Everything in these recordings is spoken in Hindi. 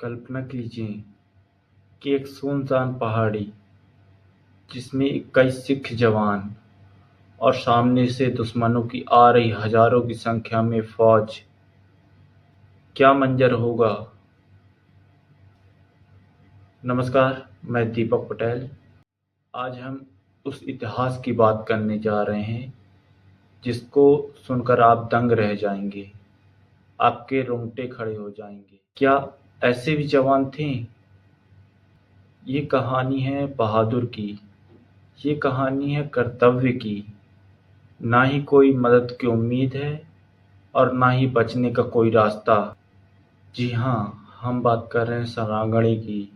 कल्पना कीजिए कि एक सुनसान पहाड़ी जिसमें 21 सिख जवान और सामने से दुश्मनों की आ रही हजारों की संख्या में फौज। क्या मंजर होगा। नमस्कार, मैं दीपक पटेल। आज हम उस इतिहास की बात करने जा रहे हैं जिसको सुनकर आप दंग रह जाएंगे, आपके रोंगटे खड़े हो जाएंगे। क्या ऐसे भी जवान थे। ये कहानी है बहादुर की, ये कहानी है कर्तव्य की। ना ही कोई मदद की उम्मीद है और ना ही बचने का कोई रास्ता। जी हाँ, हम बात कर रहे हैं सरांगढ़ी की,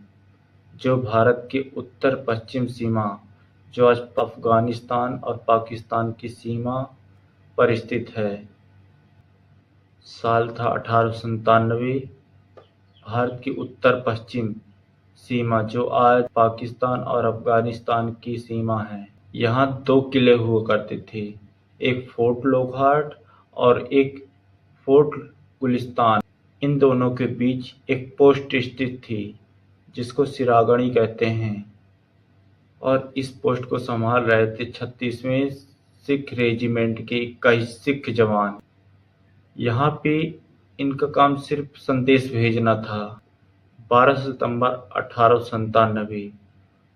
जो भारत के उत्तर पश्चिम सीमा, जो आज अफगानिस्तान और पाकिस्तान की सीमा पर स्थित है। साल था 1897। भारत की उत्तर पश्चिम सीमा, जो आज पाकिस्तान और अफगानिस्तान की सीमा है। यहाँ 2 किले हुआ करते थे, एक फोर्ट लॉकहार्ट और एक फोर्ट गुलिस्तान। इन दोनों के बीच एक पोस्ट स्थित थी जिसको सिरागढ़ी कहते हैं, और इस पोस्ट को संभाल रहे थे 36वें सिख रेजिमेंट के 21 सिख जवान। यहाँ पे इनका काम सिर्फ संदेश भेजना था। 12 सितंबर 1897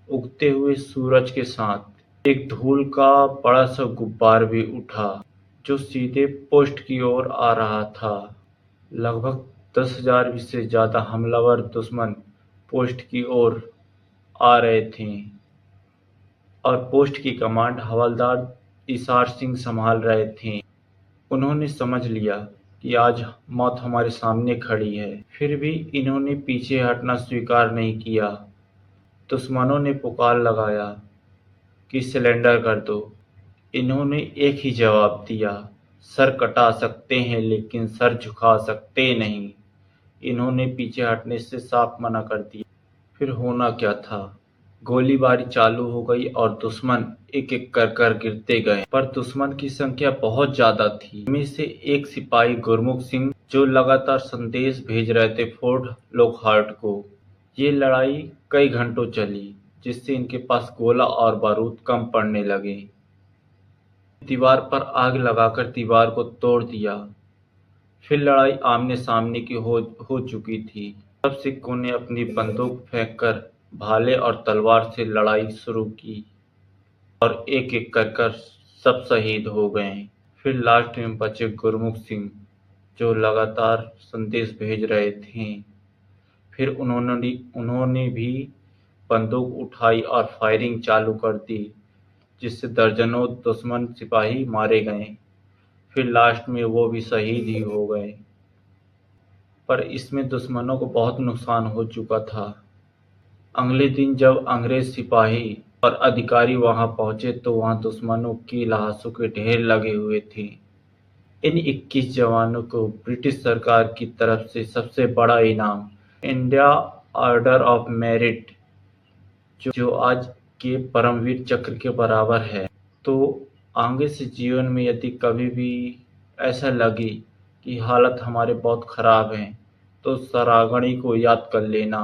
उगते हुए सूरज के साथ एक धूल का बड़ा सा गुब्बार भी उठा जो सीधे पोस्ट की ओर आ रहा था। लगभग 10,000 से ज्यादा हमलावर दुश्मन पोस्ट की ओर आ रहे थे और पोस्ट की कमांड हवलदार इसार सिंह संभाल रहे थे। उन्होंने समझ लिया कि आज मौत हमारे सामने खड़ी है, फिर भी इन्होंने पीछे हटना स्वीकार नहीं किया। दुश्मनों ने पुकार लगाया कि सिलेंडर कर दो। इन्होंने एक ही जवाब दिया, सर कटा सकते हैं लेकिन सर झुका सकते नहीं। इन्होंने पीछे हटने से साफ मना कर दिया। फिर होना क्या था, गोलीबारी चालू हो गई और दुश्मन एक एक कर गिरते गए, पर दुश्मन की संख्या बहुत ज्यादा थी। इनमें से एक सिपाही गुरमुख सिंह, जो लगातार संदेश भेज रहे थे फोर्ट लॉकहार्ट को। ये लड़ाई कई घंटों चली, जिससे इनके पास गोला और बारूद कम पड़ने लगे। दीवार पर आग लगाकर दीवार को तोड़ दिया। फिर लड़ाई आमने सामने की हो चुकी थी। सब सिखों ने अपनी बंदूक फेंककर भाले और तलवार से लड़ाई शुरू की और एक एक कर सब शहीद हो गए। फिर लास्ट में बचे गुरमुख सिंह, जो लगातार संदेश भेज रहे थे। फिर उन्होंने भी बंदूक उठाई और फायरिंग चालू कर दी, जिससे दर्जनों दुश्मन सिपाही मारे गए। फिर लास्ट में वो भी शहीद ही हो गए। पर इसमें दुश्मनों को बहुत नुकसान हो चुका था। अगले दिन जब अंग्रेज सिपाही और अधिकारी वहां पहुंचे तो वहां दुश्मनों की लाशों के ढेर लगे हुए थे। इन 21 जवानों को ब्रिटिश सरकार की तरफ से सबसे बड़ा इनाम, इंडिया ऑर्डर ऑफ मेरिट, जो आज के परमवीर चक्र के बराबर है। तो आगे से जीवन में यदि कभी भी ऐसा लगे कि हालत हमारे बहुत खराब है, तो सरागढ़ी को याद कर लेना।